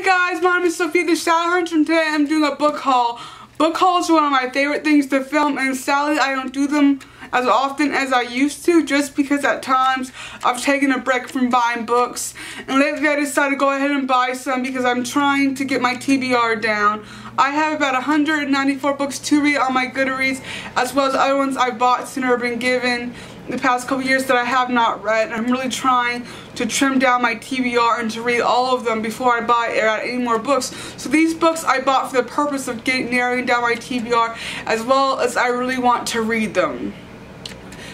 Hey guys, my name is Sophia the Shadow Hunter, and today I'm doing a book haul. Book hauls are one of my favorite things to film, and sadly I don't do them as often as I used to, just because at times I've taken a break from buying books. And lately I decided to go ahead and buy some because I'm trying to get my TBR down. I have about 194 books to read on my Goodreads, as well as other ones I bought since or been given the past couple years that I have not read. And I'm really trying to trim down my TBR and to read all of them before I buy or add any more books. So these books I bought for the purpose of narrowing down my TBR, as well as I really want to read them.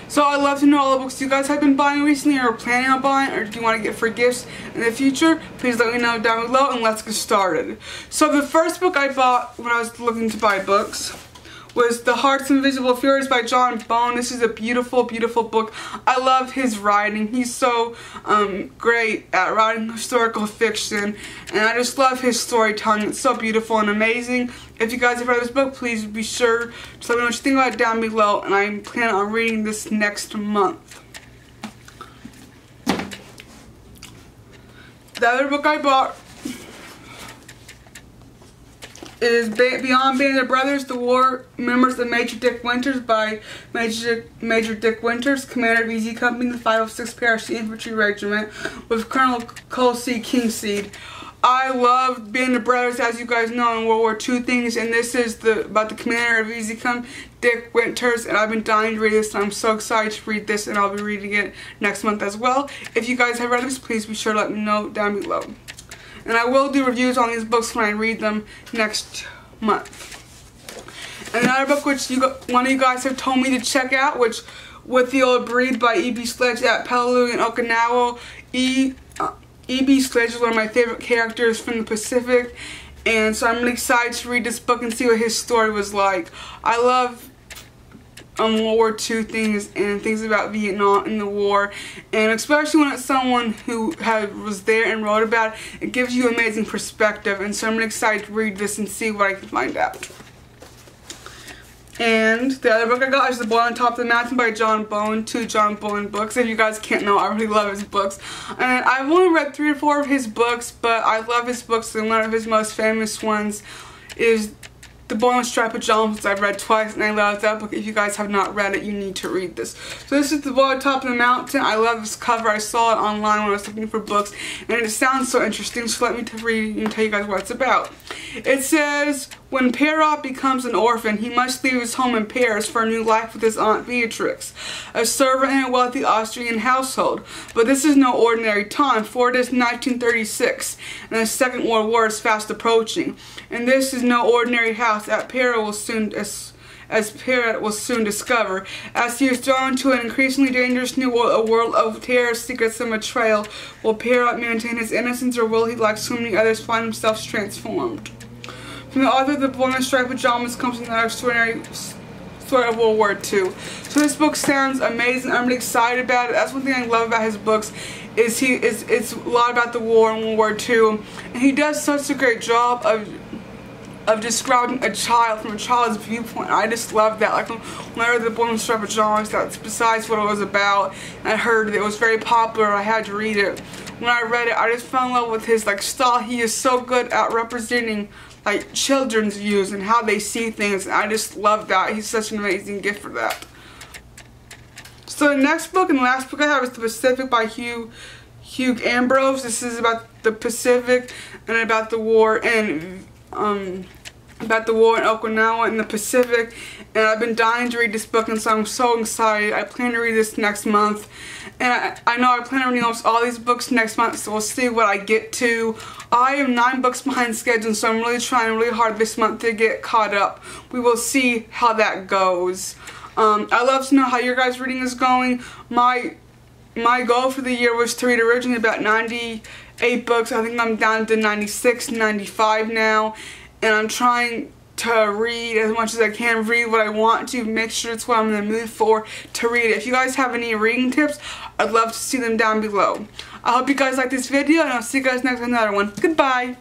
So I'd love to know all the books you guys have been buying recently or planning on buying, or do you want to get for gifts in the future. Please let me know down below, and let's get started. So the first book I bought when I was looking to buy books was The Heart's Invisible Furies by John Bone. This is a beautiful, beautiful book. I love his writing. He's so great at writing historical fiction, and I just love his storytelling. It's so beautiful and amazing. If you guys have read this book, please be sure to let me know what you think about it down below, and I'm planning on reading this next month. The other book I bought is Beyond Band of Brothers, The War Memoirs of Major Dick Winters by Major Dick Winters, commander of E.Z. Company, the 506th Parachute Infantry Regiment, with Colonel Cole C. Kingseed. I love Band of Brothers, as you guys know, in World War II things, and this is about the commander of E.Z. Company, Dick Winters, and I've been dying to read this, and I'm so excited to read this, and I'll be reading it next month as well. If you guys have read this, please be sure to let me know down below. And I will do reviews on these books when I read them next month. And another book which one of you guys have told me to check out, which With the Old Breed by E.B. Sledge at Peleliu in Okinawa. E.B. Sledge is one of my favorite characters from the Pacific, and so I'm really excited to read this book and see what his story was like. I love World War II things and things about Vietnam and the war, and especially when it's someone who was there and wrote about it, it gives you amazing perspective, and so I'm really excited to read this and see what I can find out. And the other book I got is The Boy on Top of the Mountain by John Bone, 2 John Bone books. If you guys can't know, I really love his books. And I've only read 3 or 4 of his books, but I love his books, and one of his most famous ones is The Boy in Striped Pajamas. I've read twice, and I love that book. If you guys have not read it, you need to read this. So this is The Boy on Top of the Mountain. I love this cover. I saw it online when I was looking for books, and it sounds so interesting, so let me read and tell you guys what it's about. It says, when Pierrot becomes an orphan, he must leave his home in Paris for a new life with his Aunt Beatrix, a servant in a wealthy Austrian household. But this is no ordinary time, for it is 1936, and the Second World War is fast approaching. And this is no ordinary house, as Pierrot will soon discover. As he is drawn to an increasingly dangerous new world, a world of terror, secrets, and betrayal, will Pierrot maintain his innocence, or will he, like so many others, find himself transformed? From the author of The Boy in Striped Pajamas comes another extraordinary story of World War II. So this book sounds amazing. I'm really excited about it. That's one thing I love about his books, is it's a lot about the war and World War II, and he does such a great job of describing a child from a child's viewpoint. I just love that. Like when I read The Boy in Striped Pajamas, that's besides what it was about, and I heard it was very popular, I had to read it. When I read it, I just fell in love with his style. He is so good at representing children's views and how they see things, and I just love that. He's such an amazing gift for that. So the next book and the last book I have is The Pacific by Hugh Ambrose. This is about the Pacific and about the war and about the war in Okinawa and the Pacific, and I've been dying to read this book, and so I'm so excited. I plan to read this next month, and I know I plan on reading almost all these books next month, so we'll see what I get to. I am 9 books behind schedule, so I'm really trying really hard this month to get caught up. We will see how that goes. I'd love to know how your guys' reading is going. My goal for the year was to read originally about 98 books. I think I'm down to 96, 95 now, and I'm trying to read as much as I can, read what I want to, make sure it's what I'm in the mood for to read. If you guys have any reading tips, I'd love to see them down below. I hope you guys like this video, and I'll see you guys next in another one. Goodbye!